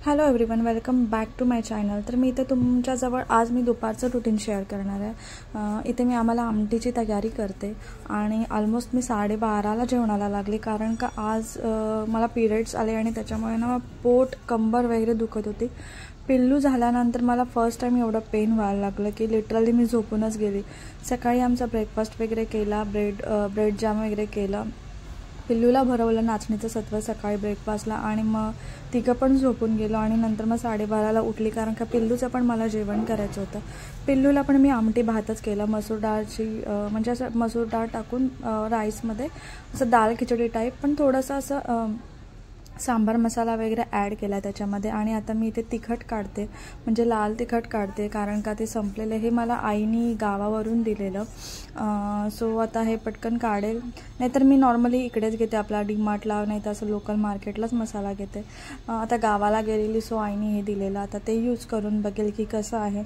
Hello everyone, welcome back to my channel. तर मी इथे तुमच्याजवळ आज मी दुपारचं रुटीन शेअर करणार आहे. इथे मी आम्हाला आमटीची तयारी करते आणि ऑलमोस्ट मी 12:30ला जेवणाला लागली, कारण का आज मला पिरियड्स आले आणि त्याच्यामुळे ना पोट कंबर वगैरे दुखत होती. पिल्लू झाल्यानंतर मला फर्स्ट टाईम एवढं पेन व्हायला लागलं की लिटरली मी झोपूनच गेली. सकाळी आमचा ब्रेकफास्ट वगैरे केला, ब्रेड जॅम वगैरे केलं, पिल्लूला भरवलं नाचणीचं सत्व सकाळी ब्रेकफास्टला आणि मग तिघं पण झोपून गेलो आणि नंतर मग 12:30ला उठली, कारण का पिल्लूचं पण मला जेवण करायचं होतं. पिल्लूला पण मी आमटी भातच केलं, मसूर डाळची म्हणजे असं मसूर डाळ टाकून राईसमध्ये असं दाल खिचडी टाईप, पण थोडंसं असं सांबार मसाला वगैरे ॲड केला त्याच्यामध्ये. आणि आता मी इथे तिखट काढते, म्हणजे लाल तिखट काढते, कारण का ते संपलेलं हे मला आईनी गावावरून दिलेलं. सो आता हे पटकन काढेल, नाहीतर मी नॉर्मली इकडेच घेते आपला डीमार्टला, नाही तर असं लोकल मार्केटलाच मसाला घेते. आता गावाला गेलेली सो आईनी हे दिलेलं, आता ते यूज करून बघेल की कसं आहे.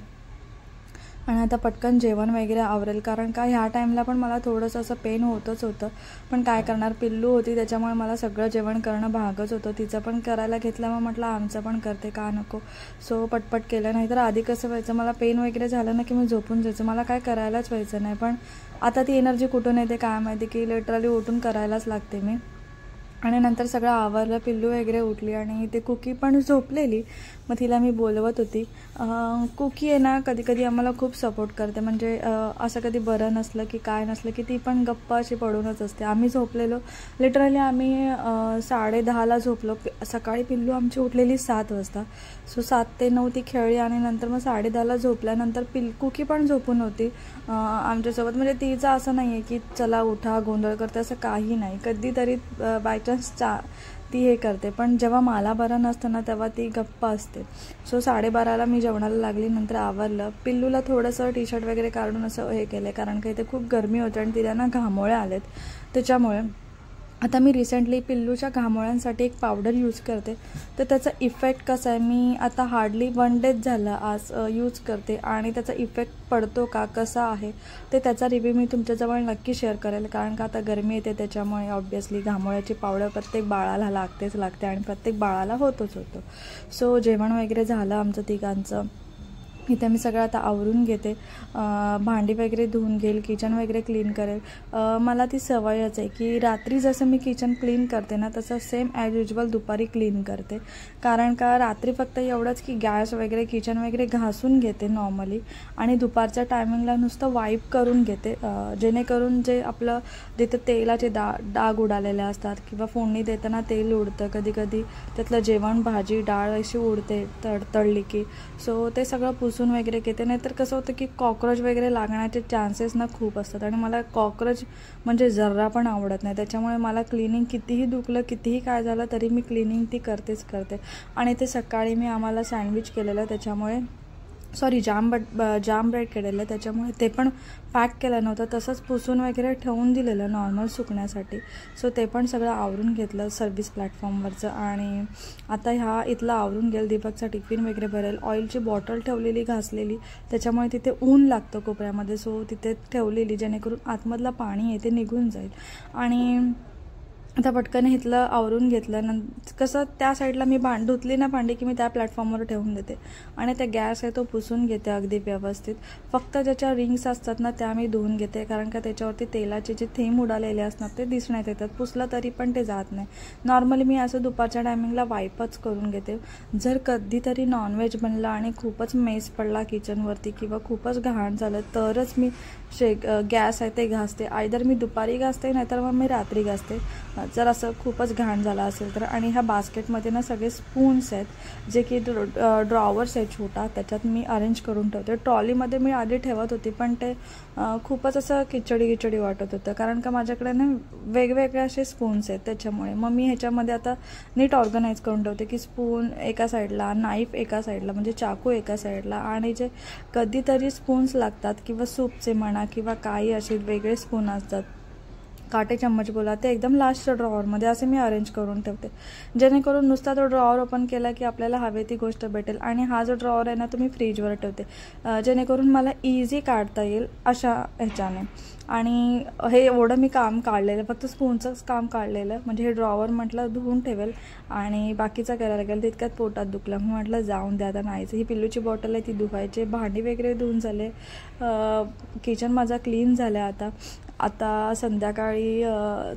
आणि आता पटकन जेवण वगैरे आवरेल, कारण का ह्या टाईमला पण मला थोडंसं असं पेन होतंच होतं, पण काय करणार, पिल्लू होती त्याच्यामुळे मला सगळं जेवण करणं भागच होतं. तिचं पण करायला घेतलं, मग म्हटलं आमचं पण करते का नको. सो पटपट केलं. नाही तर आधी कसं व्हायचं, मला पेन वगैरे झालं ना की मी झोपून जायचं, मला काय करायलाच व्हायचं नाही. पण आता ती एनर्जी कुठून येते काय माहिती, की लिटरली उठून करायलाच लागते मी. आणि नंतर सगळं आवरलं, पिल्लू वगैरे उठली आणि ते कुकी पण झोपलेली. मग तिला मी बोलवत होती. कुकी आहे ना कधी कधी आम्हाला खूप सपोर्ट करते, म्हणजे असं कधी बरं नसलं की काय नसलं की ती पण गप्प अशी पडूनच असते. आम्ही झोपलेलो, लिटरली आम्ही 10:30ला झोपलो. सकाळी पिल्लू आमची उठलेली 7 वाजता. सो 7 ते 9 ती खेळली आणि नंतर मग 10:30ला झोपल्यानंतर कुकी पण झोपून होती आमच्यासोबत. म्हणजे तिचं असं नाही आहे की चला उठा गोंधळ करते, असं काही नाही. कधीतरी बाय चान्स ती हे करते, पण जेव्हा मला बरं नसतं ना तेव्हा ती गप्प असते. सो 12:30ला मी जेवणाला लागली, नंतर आवरलं. पिल्लूला थोडंसं टी शर्ट वगैरे काढून असं हे केलं, कारण का इथे खूप गरमी होते आणि तिला ना घामोळे आलेत, त्याच्यामुळे आता मी रिसेंटली पिल्लूच्या घामोळ्यांसाठी एक पावडर यूज करते. तर त्याचा इफेक्ट कसा आहे, मी आता हार्डली 1 डेच झालं आज यूज करते आणि त्याचा इफेक्ट पडतो का कसा आहे ते त्याचा रिव्ह्यू मी तुमच्याजवळ नक्की शेअर करेल, कारण का आता गरमी येते त्याच्यामुळे ऑब्व्हियसली घामोळ्याची पावडर प्रत्येक बाळाला लागते आणि प्रत्येक बाळाला होतोच होतो. सो जेवण वगैरे झालं आमचं तिघांचं. इथे मी सगळं आता आवरून घेते, भांडी वगैरे धुवून घेईल, किचन वगैरे क्लीन करेल. मला ती सवयच आहे की रात्री जसं मी किचन क्लीन करते ना तसं सेम ॲज युजल दुपारी क्लीन करते, कारण का रात्री फक्त एवढंच की गॅस वगैरे किचन वगैरे घासून घेते नॉर्मली आणि दुपारच्या टायमिंगला नुसतं वाईप करून घेते, जेणेकरून जे आपलं जिथे तेलाचे डाग उडालेले असतात किंवा फोडणी देताना तेल उडतं, कधी कधी त्यातलं जेवण भाजी डाळ अशी उडते तळली की. सो ते सगळं पुसून वगैरे घेते, नाहीतर कसं होतं की कॉक्रोच वगैरे लागण्याचे चान्सेस ना खूप असतात आणि मला कॉक्रोच म्हणजे जर्रा पण आवडत नाही. त्याच्यामुळे मला क्लिनिंग कितीही दुखलं कितीही काय झालं तरी मी क्लिनिंग ती करते. आणि ते सकाळी मी आम्हाला सँडविच केलेलं, त्याच्यामुळे जाम ब्रेड केलेलं, त्याच्यामुळे ते पण पॅक केलं नव्हतं, तसंच पुसून वगैरे ठेवून दिलेलं नॉर्मल सुकण्यासाठी. सो ते पण सगळं आवरून घेतलं सर्व्हिस प्लॅटफॉर्मवरचं. आणि आता इथलं आवरून गेलं, दीपकचा टिफिन वगैरे भरेल. ऑइलची बॉटल ठेवलेली घासलेली, त्याच्यामुळे तिथे ऊन लागतं कोपऱ्यामध्ये, सो तिथे ठेवलेली जेणेकरून आतमधलं पाणी आहे ते निघून जाईल. आणि आता पटकन इथलं आवरून घेतलं. कसं त्या साईडला मी धुतली ना भांडी की मी त्या प्लॅटफॉर्मवर ठेवून देते आणि त्या गॅस आहे तो पुसून घेते अगदी व्यवस्थित. फक्त ज्याच्या रिंग्स असतात ना त्या मी धुवून घेते, कारण का त्याच्यावरती तेलाचे जे थेंब उडालेले असतात ते दिसण्यात येतात, पुसलं तरी पण ते जात नाही. नॉर्मली मी असं दुपारच्या टायमिंगला वाईपच करून घेते. जर कधीतरी नॉनव्हेज बनलं आणि खूपच मेस पडला किचनवरती किंवा खूपच घाण झालं तरच मी गॅस आहे ते घासते. आयदर मी दुपारी घासते नाहीतर मग मी रात्री घासते जर असं खूपच घाण झाला असेल तर. आणि ह्या बास्केटमध्ये ना सगळे स्पून्स आहेत जे की ड्रॉवर्स आहेत छोटा, त्याच्यात मी अरेंज करून ठेवते. ट्रॉलीमध्ये मी आधी ठेवत होती पण ते खूपच असं खिचडी वाटत होतं, कारण का माझ्याकडे ना वेगवेगळे असे स्पून्स आहेत, त्याच्यामुळे मग मी ह्याच्यामध्ये आता नीट ऑर्गनाईज करून ठेवते की स्पून एका साईडला, नाईफ एका साईडला म्हणजे चाकू एका साईडला, आणि जे कधीतरी स्पून्स लागतात किंवा सूपचे म्हणा किंवा काही असे वेगळे स्पून असतात, काटे चम्मच बोला, ते एकदम लास्ट ड्रॉवरमध्ये असे मी अरेंज करून ठेवते, जेणेकरून नुसता तो ड्रॉवर ओपन केला की आपल्याला हवे ती गोष्ट भेटेल. आणि हा जो ड्रॉवर आहे ना तो मी फ्रीजवर ठेवते, जेणेकरून मला इझी काढता येईल अशा ह्याच्याने. आणि हे एवढं मी काम काढलेलं, फक्त स्पूनचंच काम काढलेलं. म्हणजे हे ड्रॉवर म्हटलं धुवून ठेवेल आणि बाकीचं करायला गेलं तितक्यात पोटात दुखलं. मी म्हटलं जाऊन द्या आता नाहीच. ही पिल्लूची बॉटल आहे ती धुवायची. भांडी वगैरे धुवून झाले. किचन माझा क्लीन झालं आता संध्याकाळी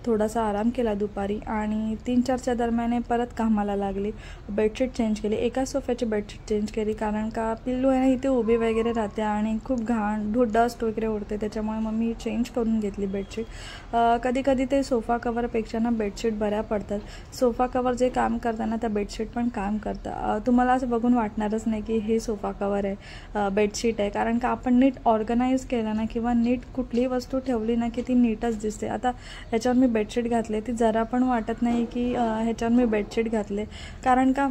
थोडासा आराम केला दुपारी आणि 3-4च्या दरम्यान परत कामाला लागली. बेडशीट चेंज केली. एकाच सोफ्याची बेडशीट चेंज केली कारण का पिल्लू आहे ना इथे उभी वगैरे राहते आणि खूप घाण डस्ट वगैरे उडते, त्याच्यामुळे मग मी चेंज करून घेतली बेडशीट. कधी कधी ते सोफा कवरपेक्षा ना बेडशीट बऱ्या पडतात. सोफा कवर जे काम करताना त्या बेडशीट पण काम करतं. तुम्हाला असं बघून वाटणारच नाही की हे सोफा कवर आहे, बेडशीट आहे, कारण का आपण नीट ऑर्गनाईज केलं ना किंवा नीट कुठलीही वस्तू ठेवली ना की ती नीटच दिसते. आता ह्याच्यावर मी बेडशीट घातले, ती जरा पण वाटत नाही की ह्याच्यावर मी बेडशीट घातले, कारण का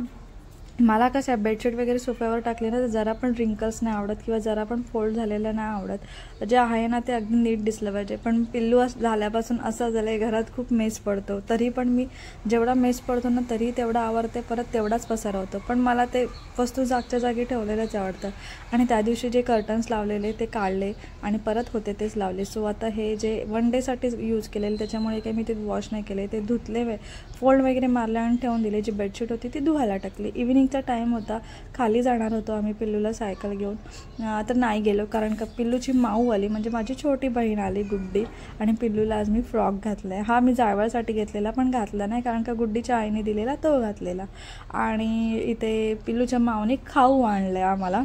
मला कसं आहे बेडशीट वगैरे सोफ्यावर टाकले ना तर जरा पण रिंकल्स नाही आवडत किंवा जरा पण फोल्ड झालेलं नाही आवडत. जे आहे ना ते अगदी नीट दिसलं पाहिजे. पण पिल्लू झाल्यापासून असं झालं आहे घरात खूप मेस पडतो. तरी पण मी जेवढा मेस पडतो ना तरी तेवढा आवडते, परत तेवढाच पसारा होतो. पण मला ते वस्तू जागच्या जागी ठेवलेलंच आवडतं. आणि त्या दिवशी जे कर्टन्स लावलेले ते काढले आणि परत होते तेच लावले. सो आता हे जे 1 डेसाठी यूज केलेले त्याच्यामुळे काही मी ते वॉश नाही केले, ते धुतले, फोल्ड वगैरे मारले आणि ठेवून दिले. जी बेडशीट होती ती धुवायला टाकली. इव्हिनिंगचा टाईम होता, खाली जाणार होतो आम्ही पिल्लूला सायकल घेऊन, तर नाही गेलो कारण का पिल्लूची माऊ आली, म्हणजे माझी छोटी बहीण आली गुड्डी, आणि पिल्लूला आज मी फ्रॉक घातला आहे. हा मी जावळसाठी घेतलेला पण घातला नाही कारण का गुड्डीच्या आईने दिलेला तो घातलेला. आणि इथे पिल्लूच्या माऊने खाऊ आणलं आहे आम्हाला.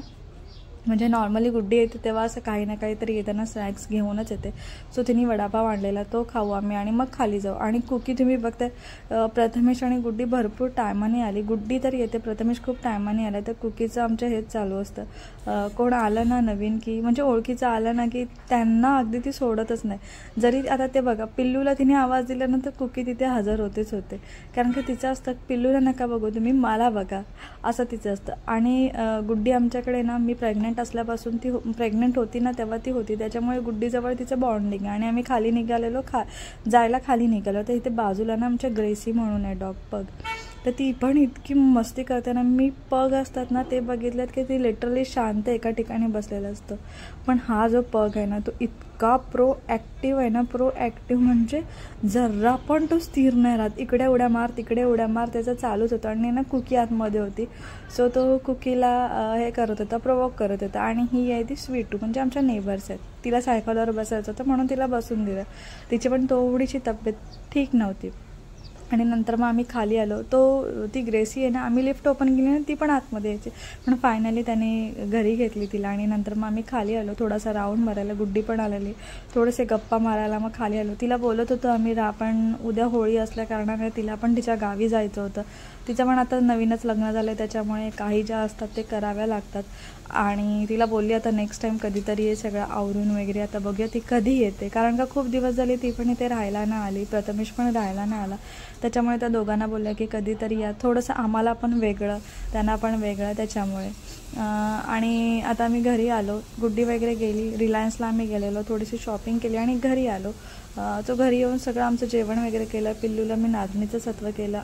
म्हणजे नॉर्मली गुड्डी येते तेव्हा असं काही ना काहीतरी येताना स्नॅक्स घेऊनच येते. सो तिने वडापाव आणलेला तो खाऊ आम्ही आणि मग खाली जाऊ. आणि कुकी तुम्ही बघताय, प्रथमेश आणि गुड्डी भरपूर टायमाने आली. गुड्डी तर येते, प्रथमेश खूप टायमाने आला. तर कुकीचं आमचं हेच चालू असतं, कोण आलं ना नवीन की म्हणजे ओळखीचं आलं ना की त्यांना अगदी ती सोडतच नाही. जरी आता ते बघा पिल्लूला तिने आवाज दिला ना तर कुकी तिथे हजर होतेच होते, कारण की तिचं असतं पिल्लूला नका बघू तुम्ही, मला बघा, असं तिचं असतं. आणि गुड्डी आमच्याकडे ना मी प्रेग्नेंट असल्यापासून, ती प्रेग्नेंट होती ना तेव्हा ती होती, त्याच्यामुळे गुड्डीजवळ तिचं बॉन्डिंग. आणि आम्ही खाली निघालेलो, जायला खाली निघालो तर इथे बाजूला ना आमच्या ग्रेसी म्हणून आहे डॉग पग, तर ती पण इतकी मस्ती करते ना. मी पग असतात ना ते बघितलेत की ती लिटरली शांत एका ठिकाणी बसलेलं असतं. पण हा जो पग आहे ना तो इतका प्रोॲक्टिव्ह आहे ना, प्रोॲक्टिव्ह म्हणजे जरा पण तो स्थिर नाही राहत. इकडे उड्या मार तिकडे उड्या मार त्याचं चालूच होतं. आणि ना कुकी आतमध्ये होती, सो तो कुकीला हे करत होता, प्रोवोक करत होता. आणि ही आहे ती स्वीटू, म्हणजे आमच्या नेबर्स आहेत. तिला सायकलवर बसायचं होतं म्हणून तिला बसून दिलं. तिची पण थोडीशी तब्येत ठीक नव्हती. आणि नंतर मग आम्ही खाली आलो. ती ग्रेसी आहे ना, आम्ही लिफ्ट ओपन केली ना ती पण आतमध्ये यायची, पण फायनली त्याने घरी घेतली तिला. आणि नंतर मग आम्ही खाली आलो थोडासा राऊंड मारायला. गुड्डी पण आलेली, थोडेसे गप्पा मारायला. मग खाली आलो. तिला बोलत होतो आम्ही पण उद्या होळी असल्या कारणाने तिला पण तिच्या गावी जायचं होतं. तिचं पण आता नवीनच लग्न झालं त्याच्यामुळे काही ज्या असतात ते कराव्या लागतात. आणि तिला बोलली आता नेक्स्ट टाईम कधीतरी हे सगळं आवरून वगैरे आता बघूया ती कधी येते, कारण का खूप दिवस झाले ती पण इथे राहायला नाही आली, प्रथमेश पण राहायला नाही आला. त्याच्यामुळे त्या दोघांना बोलल्या की कधीतरी या, थोडंसं आम्हाला पण वेगळं त्यांना पण वेगळं, त्याच्यामुळे. आणि आता आम्ही घरी आलो. गुड्डी वगैरे गेली, रिलायन्सला आम्ही गेलेलो, थोडीशी शॉपिंग केली आणि घरी आलो. तो घरी येऊन सगळं आमचं जेवण वगैरे केलं. पिल्लूला मी नाचणीचं सत्व केलं.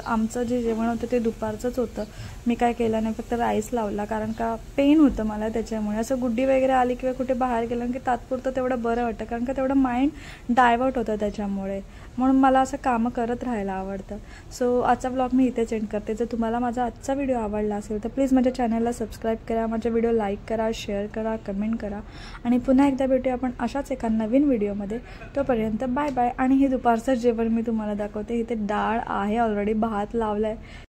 आमचं जे जेवण होतं ते दुपारचंच होतं. मी काय केलं नाही, फक्त राईस लावला कारण का पेन होतं मला, त्याच्यामुळे. असं गुड्डी वगैरे आली किंवा कुठे बाहेर गेलं की तात्पुरतं तेवढं बरं वाटतं, कारण का तेवढं माइंड डायवर्ट होतं त्याच्यामुळे. म्हणून मला असं कामं करत राहायला आवडतं. सो आजचा ब्लॉग मी इथेच एंड करते. जर तुम्हाला माझा आजचा व्हिडिओ आवडला असेल तर प्लीज माझ्या चॅनलला सबस्क्राईब करा, माझा व्हिडिओ लाईक करा, शेअर करा, कमेंट करा. आणि पुन्हा एकदा भेटूया आपण अशाच एका नवीन व्हिडिओमध्ये. तोपर्यंत बाय बाय. आणि हे दुपारचं जेवण मी तुम्हाला दाखवते. इथे डाळ आहे, ऑलरेडी भात लावला आहे.